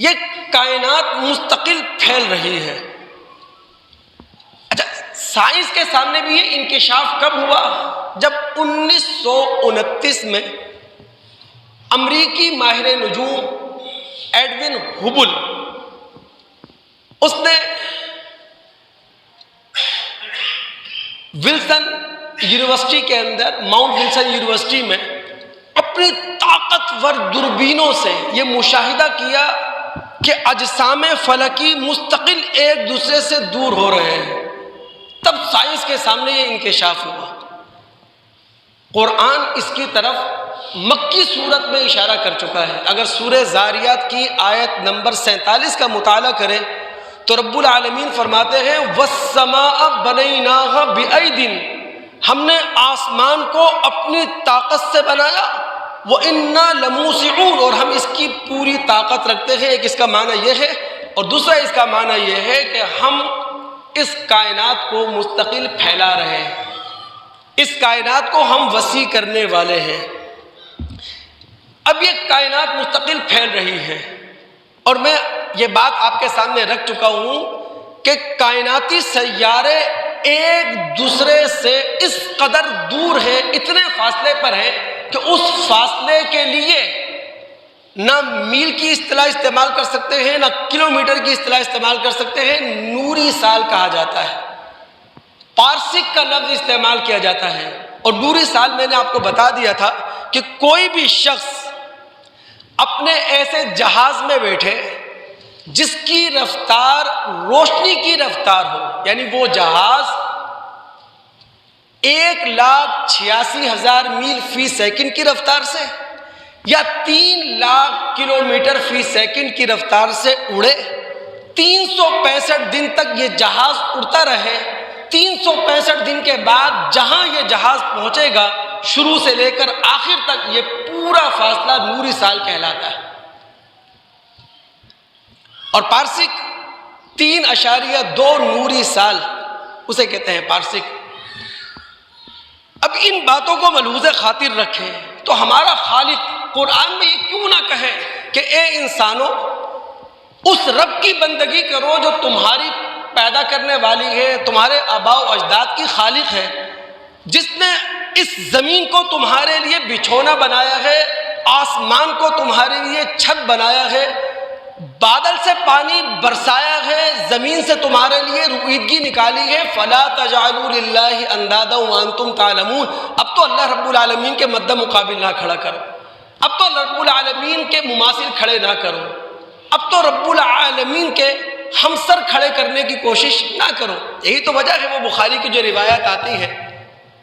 یہ کائنات مستقل پھیل رہی ہے۔ اچھا، سائنس کے سامنے بھی یہ انکشاف کب ہوا؟ جب 1929 میں امریکی ماہر نجوم ایڈون ہبل، اس نے ولسن یونیورسٹی کے اندر، ماؤنٹ ولسن یونیورسٹی میں اپنی طاقتور دوربینوں سے یہ مشاہدہ کیا کہ اجسام فلکی مستقل ایک دوسرے سے دور ہو رہے ہیں۔ تب سائنس کے سامنے یہ انکشاف ہوا۔ قرآن اس کی طرف مکی صورت میں اشارہ کر چکا ہے۔ اگر سورہ زاریات کی آیت نمبر 47 کا مطالعہ کریں تو رب العالمین فرماتے ہیں وَالسَّمَاءَ بَنَيْنَاهَا بِأَيْدٍ، ہم نے آسمان کو اپنی طاقت سے بنایا، وَإِنَّا لَمُوسِعُونَ، اور ہم اس کی پوری طاقت رکھتے ہیں۔ ایک اس کا معنی یہ ہے، اور دوسرا اس کا معنی یہ ہے کہ ہم اس کائنات کو مستقل پھیلا رہے ہیں، اس کائنات کو ہم وسیع کرنے والے ہیں۔ اب یہ کائنات مستقل پھیل رہی ہے، اور میں یہ بات آپ کے سامنے رکھ چکا ہوں کہ کائناتی سیارے ایک دوسرے سے اس قدر دور ہیں، اتنے فاصلے پر ہیں کہ اس فاصلے کے لیے نہ میل کی اصطلاح استعمال کر سکتے ہیں، نہ کلومیٹر کی اصطلاح استعمال کر سکتے ہیں، نوری سال کہا جاتا ہے، پارسیک کا لفظ استعمال کیا جاتا ہے۔ اور نوری سال میں نے آپ کو بتا دیا تھا کہ کوئی بھی شخص اپنے ایسے جہاز میں بیٹھے جس کی رفتار روشنی کی رفتار ہو، یعنی وہ جہاز 1,86,000 میل فی سیکنڈ کی رفتار سے یا 3,00,000 کلومیٹر فی سیکنڈ کی رفتار سے اڑے، 365 دن تک یہ جہاز اڑتا رہے، 365 دن کے بعد جہاں یہ جہاز پہنچے گا شروع سے لے کر آخر تک یہ پورا فاصلہ نوری سال کہلاتا ہے۔ اور پارسک 3.2 نوری سال اسے کہتے ہیں پارسک۔ اب ان باتوں کو ملحوظ خاطر رکھیں تو ہمارا خالق قرآن میں یہ کیوں نہ کہے کہ اے انسانوں اس رب کی بندگی کرو جو تمہاری پیدا کرنے والی ہے، تمہارے آباء و اجداد کی خالق ہے، جس نے اس زمین کو تمہارے لیے بچھونا بنایا ہے، آسمان کو تمہارے لیے چھت بنایا ہے، بادل سے پانی برسایا ہے، زمین سے تمہارے لیے رویدگی نکالی ہے۔ فَلَا تَجْعَلُوا لِلَّهِ أَنْدَادًا وَأَنْتُمْ تَعْلَمُونَ۔ اب تو اللہ رب العالمین کے مد مقابل نہ کھڑا کرو، اب تو رب العالمین کے مماثل کھڑے نہ کرو، اب تو رب العالمین کے ہمسر کھڑے کرنے کی کوشش نہ کرو۔ یہی تو وجہ ہے وہ بخاری کی جو روایت آتی ہے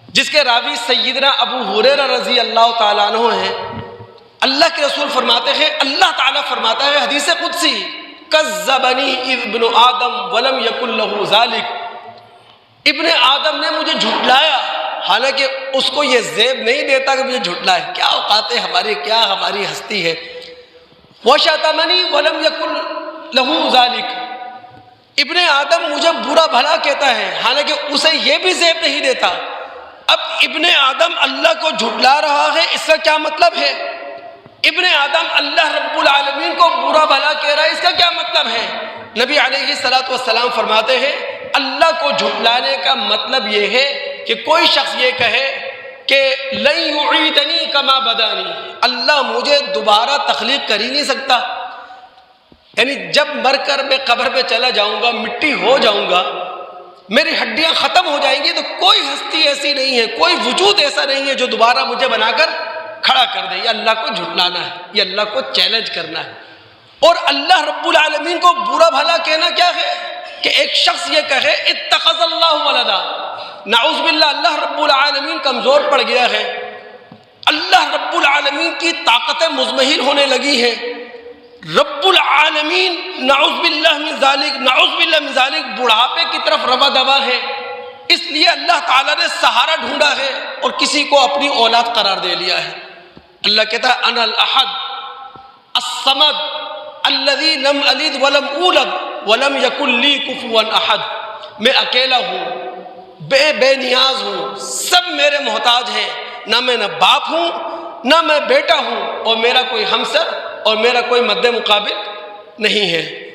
جس کے راوی سیدنا ابو ہریرہ رضی اللہ تعالیٰ عنہ ہیں، اللہ کے رسول فرماتے ہیں، اللہ تعالیٰ فرماتا ہے حدیث قدسی کذبنی ابن آدم ولم یکن لہ ذالک، ابن آدم نے مجھے جھٹلایا، حالانکہ اس کو یہ زیب نہیں دیتا کہ مجھے جھٹلائے، کیا اوقات ہے ہماری، کیا ہماری ہستی ہے۔ وشتمنی ولم یکن لہ ذالک، ابن آدم مجھے برا بھلا کہتا ہے حالانکہ اسے یہ بھی زیب نہیں دیتا۔ اب ابن آدم اللہ کو جھٹلا رہا ہے، اس کا کیا مطلب ہے؟ ابن آدم اللہ رب العالمین کو برا بھلا کہہ رہا ہے، اس کا کیا مطلب ہے؟ نبی علیہ الصلوۃ والسلام فرماتے ہیں اللہ کو جھٹلانے کا مطلب یہ ہے کہ کوئی شخص یہ کہے کہ لن یعیدنی کما بدانی، اللہ مجھے دوبارہ تخلیق کر ہی نہیں سکتا، یعنی جب مر کر میں قبر پہ چلا جاؤں گا، مٹی ہو جاؤں گا، میری ہڈیاں ختم ہو جائیں گی، تو کوئی ہستی ایسی نہیں ہے، کوئی وجود ایسا نہیں ہے جو دوبارہ مجھے بنا کر کھڑا کر دے۔ یہ اللہ کو جھٹلانا ہے، یہ اللہ کو چیلنج کرنا ہے۔ اور اللہ رب العالمین کو برا بھلا کہنا کیا ہے کہ ایک شخص یہ کہے اتخذ اللہ ولدا، نعوذ باللہ اللہ رب العالمین کمزور پڑ گیا ہے، اللہ رب العالمین کی طاقتیں مزمحل ہونے لگی ہیں، رب العالمین نعوذ باللہ من ذالک، نعوذ باللہ من ذالک بڑھاپے کی طرف روا دوا ہے، اس لیے اللہ تعالیٰ نے سہارا ڈھونڈا ہے اور کسی کو اپنی اولاد قرار دے لیا ہے۔ اللہ کہتا ہے انا الاحد الصمد الذی لم الد ولم اولد ولم یکن لی کفوا احد، میں اکیلا ہوں، بے نیاز ہوں، سب میرے محتاج ہیں، نہ میں باپ ہوں نہ میں بیٹا ہوں، اور میرا کوئی ہمسر اور میرا کوئی مد مقابل نہیں ہے۔